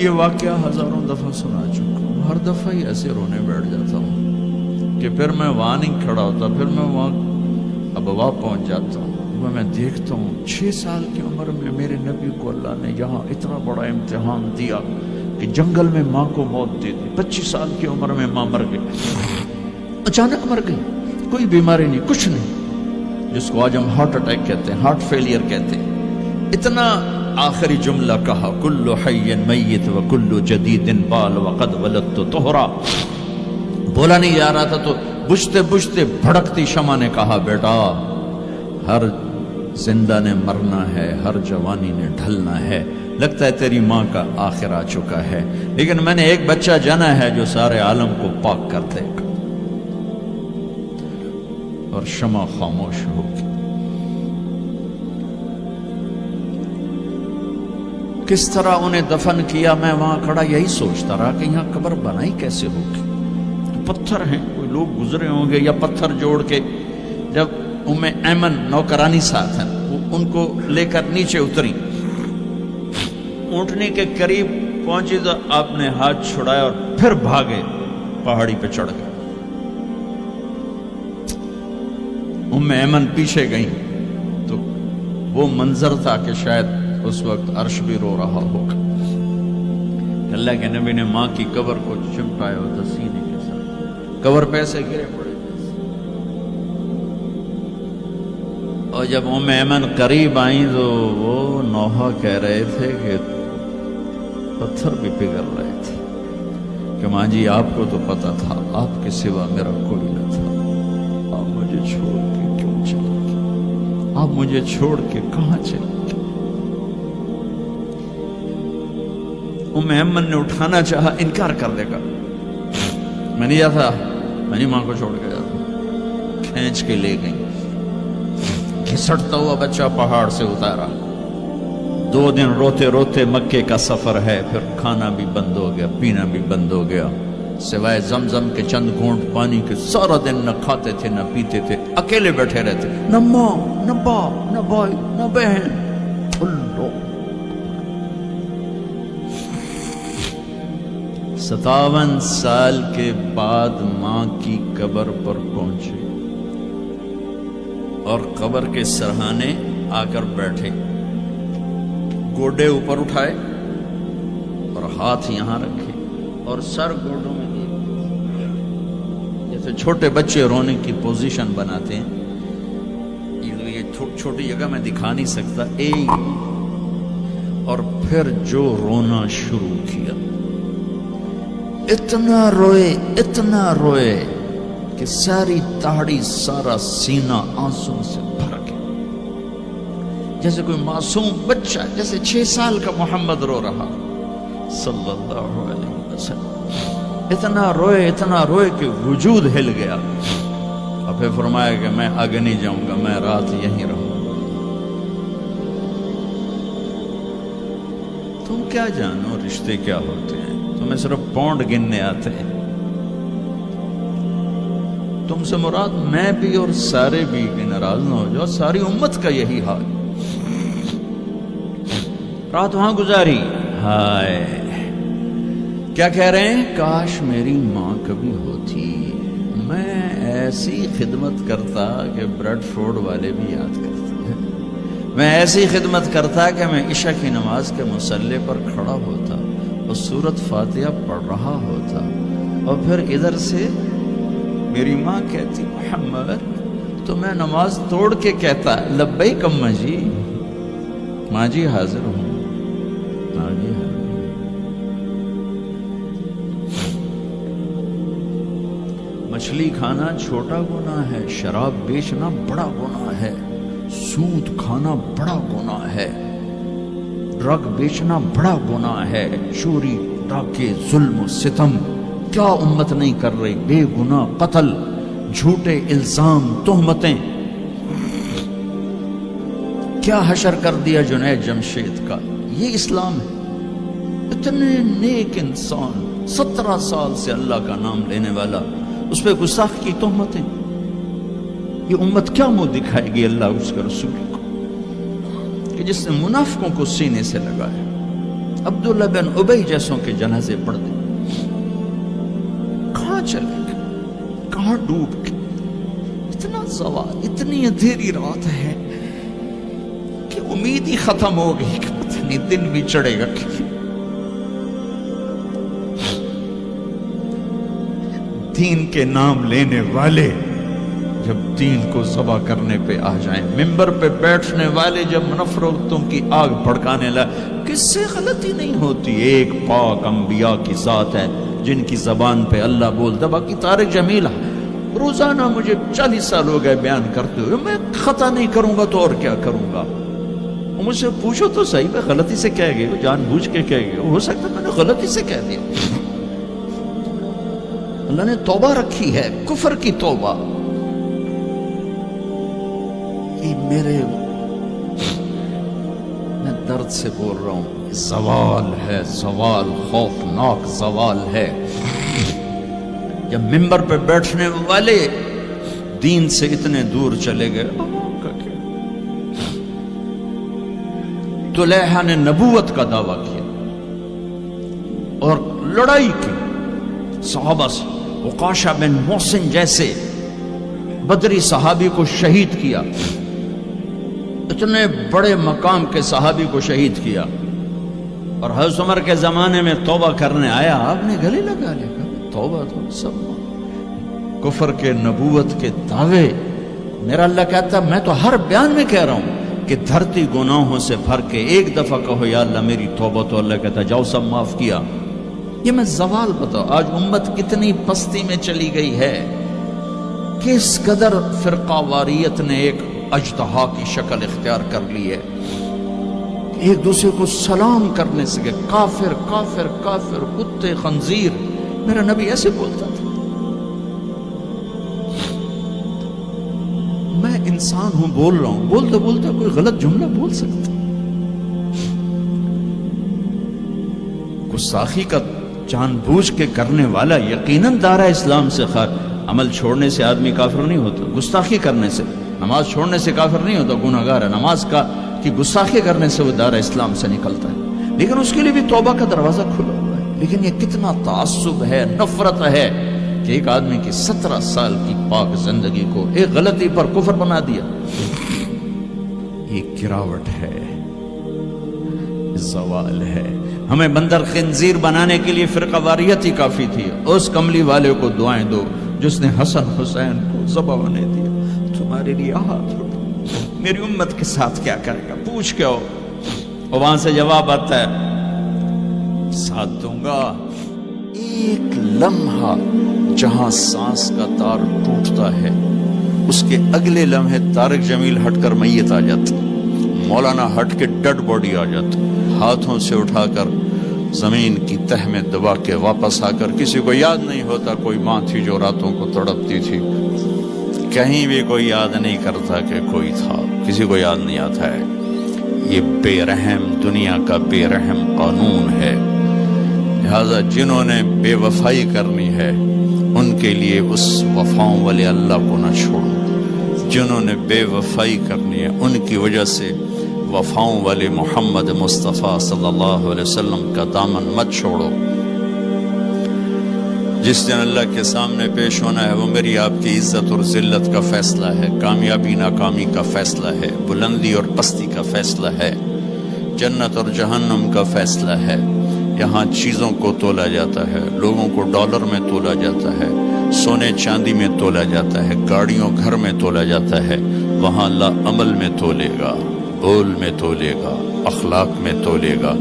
یہ واقعہ ہزاروں دفعہ سنا چکا ہوں، ہر دفعہ ہی ایسے رونے بیٹھ جاتا ہوں کہ پھر میں وہاں نہیں کھڑا ہوتا، پھر میں وہاں ابوا پہنچ جاتا ہوں، میں دیکھتا ہوں 6 سال کی عمر میں میرے نبی کو اللہ نے یہاں اتنا بڑا امتحان دیا کہ جنگل میں ماں کو موت دے دی، 25 سال کی عمر میں ماں مر گئی، اچانک مر گئی، کوئی بیماری نہیں، کچھ نہیں، جس کو آج ہم ہارٹ اٹیک کہتے ہیں، ہارٹ فیلئر کہتے ہیں۔ اتنا آخری جملہ کہا، کل حی میت و کل جدید بال وقد ولدت طہرا، بولا نہیں جا رہا تھا تو بجھتے بجھتے بھڑکتی شمع نے کہا، بیٹا ہر زندہ نے مرنا ہے، ہر جوانی نے ڈھلنا ہے، لگتا ہے تیری ماں کا آخر آ چکا ہے، لیکن میں نے ایک بچہ جنا ہے جو سارے عالم کو پاک کر دے گا۔ اور شمع خاموش ہو گئی۔ کس طرح انہیں دفن کیا، میں وہاں کھڑا یہی سوچتا رہا کہ یہاں قبر بنائی کیسے ہوگی، پتھر ہیں، کوئی لوگ گزرے ہوں گے یا پتھر جوڑ کے۔ جب ایمن نوکرانی ساتھ ہیں، وہ ان کو لے کر نیچے اتری، اونٹنی کے قریب پہنچی تو آپ نے ہاتھ چھڑایا اور پھر بھاگے، پہاڑی پہ چڑھ گئے۔ ایمن پیچھے گئیں تو وہ منظر تھا کہ شاید اس وقت عرش بھی رو رہا ہوگا۔ اللہ کے نبی نے ماں کی قبر کو چمٹایا ہوتا سینے کے ساتھ، قبر پہ ایسے گرے پڑے، اور جب ایمن قریب آئیں تو وہ نوحہ کہہ رہے تھے کہ پتھر بھی پگھل رہے تھے کہ ماں جی آپ کو تو پتا تھا آپ کے سوا میرا کوئی نہ تھا، آپ مجھے چھوڑ کے کیوں چلے گئے، آپ مجھے چھوڑ کے کہاں چلے گئے۔ ایمن نے اٹھانا چاہا، انکار کر دے گا، میں نہیں جاتا، میں نہیں ماں کو چھوڑ کے جاتا، کھینچ کے لے گئی، گھسٹتا ہوا بچہ پہاڑ سے اتارا۔ 2 دن روتے روتے مکے کا سفر ہے، پھر کھانا بھی بند ہو گیا، پینا بھی بند ہو گیا، سوائے زمزم کے چند گھونٹ پانی کے سارا دن نہ کھاتے تھے نہ پیتے تھے، اکیلے بیٹھے رہتے، نہ ماں نہ باپ نہ بھائی نہ بہن، اللہ۔ 57 سال کے بعد ماں کی قبر پر پہنچے اور قبر کے سرہانے آ کر بیٹھے، گوڈے اوپر اٹھائے اور ہاتھ یہاں رکھے اور سر گوڈوں میں دیے، جیسے چھوٹے بچے رونے کی پوزیشن بناتے ہیں۔ یہ چھوٹی جگہ میں دکھا نہیں سکتا، اور پھر جو رونا شروع کیا، اتنا روئے کہ ساری داڑھی سارا سینہ آنسو سے بھر گیا، جیسے کوئی معصوم بچہ، جیسے 6 سال کا محمد رو رہا صلی اللہ علیہ وسلم، اتنا روئے کہ وجود ہل گیا، اور پھر فرمایا کہ میں آگے نہیں جاؤں گا، میں رات یہیں رہوں گا۔ تم کیا جانو رشتے کیا ہوتے ہیں، تمہیں صرف پونڈ گننے آتے ہیں، تم سے مراد میں بھی اور سارے بھی، کہ ناراض نہ ہو جاؤ، ساری امت کا یہی حال۔ رات وہاں گزاری، ہائے کیا کہہ رہے ہیں، کاش میری ماں کبھی ہوتی، میں ایسی خدمت کرتا کہ بریڈ فورڈ والے بھی یاد کرتے، میں ایسی خدمت کرتا کہ میں عشاء کی نماز کے مصلے پر کھڑا ہوتا اور سورۃ فاتحہ پڑھ رہا ہوتا، اور پھر ادھر سے میری ماں کہتی محمد، تو میں نماز توڑ کے کہتا لبیک اماں جی، ماں جی حاضر ہوں، ماں جی حاضر ہوں۔ مچھلی کھانا چھوٹا گناہ ہے، شراب بیچنا بڑا گناہ ہے، سود کھانا بڑا گناہ ہے، ڈرگ بیچنا بڑا گناہ ہے، چوری ڈاکے ظلم و ستم کیا امت نہیں کر رہی، بے گناہ قتل، جھوٹے الزام، تہمتیں، کیا حشر کر دیا جنید جمشید کا، یہ اسلام ہے۔ اتنے نیک انسان، 17 سال سے اللہ کا نام لینے والا، اس پہ گستاخ کی تہمتیں، یہ امت کیا منہ دکھائے گی اللہ اس کے رسول کو، کہ جس نے منافقوں کو سینے سے لگایا، عبداللہ بن ابی جیسوں کے جنازے پڑھ دیں. کہاں چلے گئے, کہاں ڈوب گئے. اتنا زوال, اتنی اندھیری رات ہے کہ امید ہی ختم ہو گئی کہ پتہ نہیں دن بھی چڑھے گا. دین کے نام لینے والے جب دین کو ذبح کرنے پہ آ جائیں, ممبر پہ بیٹھنے والے جب نفرتوں کی آگ بھڑکانے لگے, کس سے غلطی نہیں ہوتی. ایک پاک انبیاء کی ذات ہے جن کی زبان پہ اللہ بولتا. باقی طارق جمیل روزانہ مجھے 40 سال ہو گئے بیان کرتے ہوئے, میں خطا نہیں کروں گا تو اور کیا کروں گا. مجھ سے پوچھو تو صحیح, میں غلطی سے کہہ گئے, جان بوجھ کے کہہ گئے, ہو سکتا میں نے غلطی سے کہہ دیا. اللہ نے توبہ رکھی ہے, کفر کی توبہ. میرے میں درد سے بول رہا ہوں, زوال ہے, زوال خوفناک زوال ہے. جب ممبر پہ بیٹھنے والے دین سے اتنے دور چلے گئے. طلحہ نے نبوت کا دعویٰ کیا اور لڑائی کی صحابہ سے. عکاشہ بن محسن جیسے بدری صحابی کو شہید کیا, اتنے بڑے مقام کے صحابی کو شہید کیا. اور حضرت عمر کے زمانے میں توبہ کرنے آیا, آپ نے گلے لگا لیا, توبہ تو سب کفر کے نبوت کے دعوے. میرا اللہ کہتا میں تو ہر بیان میں کہہ رہا ہوں کہ دھرتی گناہوں سے بھر کے ایک دفعہ کہو یا اللہ میری توبہ, تو اللہ کہتا جاؤ سب معاف کیا. یہ میں زوال بتاؤ. آج امت کتنی پستی میں چلی گئی ہے, کس قدر فرقہ واریت نے ایک اجتہا کی شکل اختیار کر لی ہے. ایک دوسرے کو سلام کرنے سے کہ کافر کافر کافر, کتے خنزیر. میرا نبی ایسے بولتا تھا. میں انسان ہوں, بول رہا ہوں, بولتے بولتے کوئی غلط جملہ بول سکتا. گستاخی کا جان بوجھ کے کرنے والا یقیناً دارہ اسلام سے عمل چھوڑنے سے آدمی کافر نہیں ہوتا. گستاخی کرنے سے, نماز چھوڑنے سے کافر نہیں ہوتا, گناہگار ہے. نماز کی گستاخی کرنے سے وہ دارہ اسلام سے نکلتا ہے, لیکن اس کے لیے بھی توبہ کا دروازہ کھلا ہوا ہے. لیکن یہ کتنا تعصب ہے, نفرت ہے کہ ایک آدمی کی 17 سال کی پاک زندگی کو ایک غلطی پر کفر بنا دیا. یہ گراوٹ ہے, زوال ہے. ہمیں بندر خنزیر بنانے کے لیے فرقہ واریت ہی کافی تھی. اس کملی والے کو دعائیں دو جس نے حسن حسین کو ذبح ہونے دیا. تمہارے لیے ہاتھ اٹھا, میری امت کے ساتھ کیا کرے گا, پوچھ کے ہو. اور وہاں سے جواب آتا ہے ساتھ دوں گا. ایک لمحہ جہاں سانس کا تار ٹوٹتا ہے, اس کے اگلے لمحے طارق جمیل ہٹ کر میت آ جاتا, مولانا ہٹ کے ڈیڈ باڈی آ جاتا, ہاتھوں سے اٹھا کر زمین کی تہ میں دبا کے واپس آ کر. کسی کو یاد نہیں ہوتا کوئی ماں تھی جو راتوں کو تڑپتی تھی, کہیں بھی کوئی یاد نہیں کرتا کہ کوئی تھا, کسی کو یاد نہیں آتا ہے. یہ بے رحم دنیا کا بے رحم قانون ہے. لہذا جنہوں نے بے وفائی کرنی ہے ان کے لیے اس وفاؤں والے اللہ کو نہ چھوڑو. جنہوں نے بے وفائی کرنی ہے ان کی وجہ سے وفاؤں والے محمد مصطفیٰ صلی اللہ علیہ وسلم کا دامن مت چھوڑو. جس دن اللہ کے سامنے پیش ہونا ہے وہ میری آپ کی عزت اور ذلت کا فیصلہ ہے, کامیابی ناکامی کا فیصلہ ہے, بلندی اور پستی کا فیصلہ ہے, جنت اور جہنم کا فیصلہ ہے. یہاں چیزوں کو تولا جاتا ہے, لوگوں کو ڈالر میں تولا جاتا ہے, سونے چاندی میں تولا جاتا ہے, گاڑیوں گھر میں تولا جاتا ہے. وہاں اللہ عمل میں تولے گا, بول میں تولے گا, اخلاق میں تولے گا.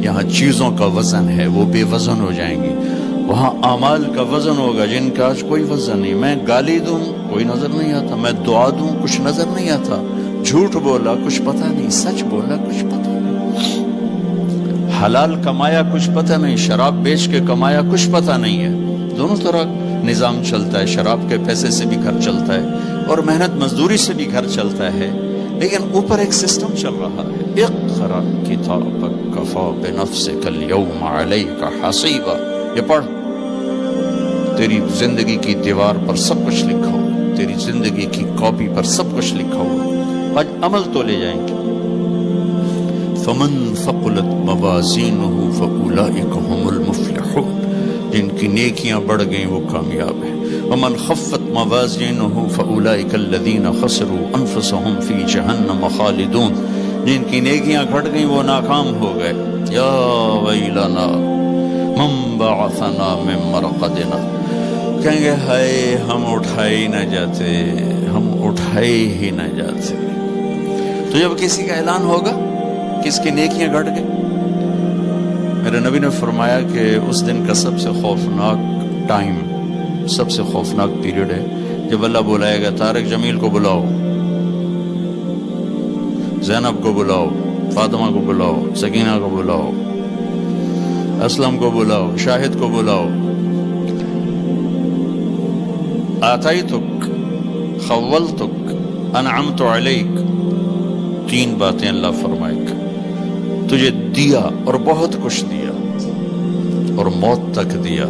یہاں چیزوں کا وزن ہے, وہ بے وزن ہو جائیں گی. وہاں اعمال کا وزن ہوگا جن کا آج کوئی وزن نہیں. میں گالی دوں کوئی نظر نہیں آتا, میں دعا دوں کچھ نظر نہیں آتا, جھوٹ بولا کچھ پتہ نہیں, سچ بولا کچھ پتہ نہیں, حلال کمایا کچھ پتہ نہیں, شراب بیچ کے کمایا کچھ پتہ نہیں ہے. دونوں طرح نظام چلتا ہے, شراب کے پیسے سے بھی گھر چلتا ہے اور محنت مزدوری سے بھی گھر چلتا ہے, لیکن اوپر ایک سسٹم چل رہا ہے. اقرأ کتابک کفی بنفسک اليوم علیک حسیبا. یہ پڑھ, تیری زندگی کی دیوار پر سب کچھ لکھا ہو, تیری زندگی کی کاپی پر سب کچھ لکھا ہو. آج عمل تو لے جائیں گے. فمن ثقلت موازینہ فأولئک هم المفلحون، جن کی نیکیاں بڑھ گئیں وہ کامیاب ہیں۔ ومن خفت موازینہ فأولئک الذین خسروا انفسهم فی جہنم خالدون، جن کی نیکیاں گھٹ گئیں وہ ناکام ہو گئے۔ یا ویلنا من بعثنا من مرقدنا، کہیں گے ہائے ہم اٹھائے ہی نہ جاتے، ہم اٹھائے ہی نہ جاتے۔ تو جب کسی کا اعلان ہوگا کہ اس کی نیکیاں گھٹ گئی، میرے نبی نے فرمایا کہ اس دن کا سب سے خوفناک ٹائم، سب سے خوفناک پیریڈ ہے جب اللہ بلائے گا طارق جمیل کو بلاؤ، زینب کو بلاؤ، فاطمہ کو بلاؤ، سکینہ کو بلاؤ، اسلم کو بلاؤ، شاہد کو بلاؤ، آتیتک، خولتک، انعمت علیک، تین باتیں اللہ فرمائے گا، تجھے دیا اور بہت کچھ دیا اور موت تک دیا۔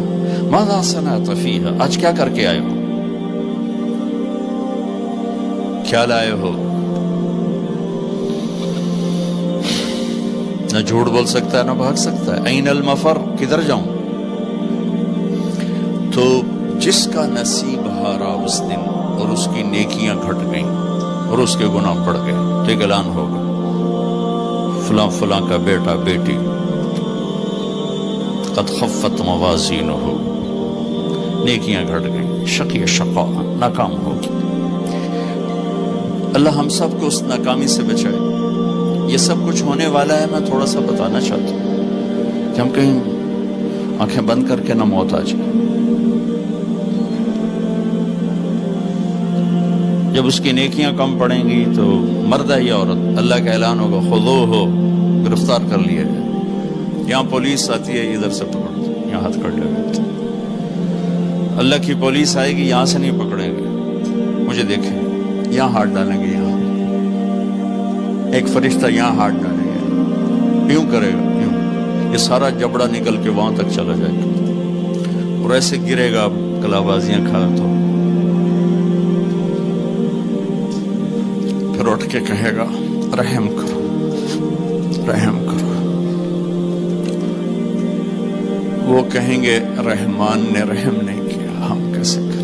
ماذا صنعت فیہا، آج کیا کر کے آئے ہو، کیا لائے ہو؟ نہ جھوٹ بول سکتا ہے نہ بھاگ سکتا ہے۔ این المفر، کدھر جاؤں؟ تو جس کا نصیب ہارا اس دن اور اس کی نیکیاں گھٹ گئیں اور اس کے گناہ بڑھ گئے تو ایک اعلان ہوگا، فلاں فلاں کا بیٹا بیٹی قد خفت موازینہ، نیکیاں گھٹ گئیں، شقی شقا، ناکام ہوگی۔ اللہ ہم سب کو اس ناکامی سے بچائے۔ یہ سب کچھ ہونے والا ہے، میں تھوڑا سا بتانا چاہتا ہوں کہ ہم کہیں آنکھیں بند کر کے نہ موت آ جائے۔ جب اس کی نیکیاں کم پڑیں گی تو مرد ہے یا عورت، اللہ کا اعلان ہوگا خذوہ، گرفتار کر لیا جائے۔ یہاں پولیس آتی ہے، ادھر سے پکڑ دو، یہاں ہاتھ کر لے۔ اللہ کی پولیس آئے گی، یہاں سے نہیں پکڑیں گے، مجھے دیکھیں، یہاں ہاتھ ڈالیں گے، یہاں ایک فرشتہ یہاں ہاتھ ڈالیں گے، یوں کرے گا، یوں، یہ سارا جبڑا نکل کے وہاں تک چلا جائے گا اور ایسے گرے گا کلا بازیاں کھا تو پھر اٹھ کے کہے گا رحم کرو، رحم کرو۔ وہ کہیں گے رحمان نے رحم نہیں کیا، ہم کیسے کریں؟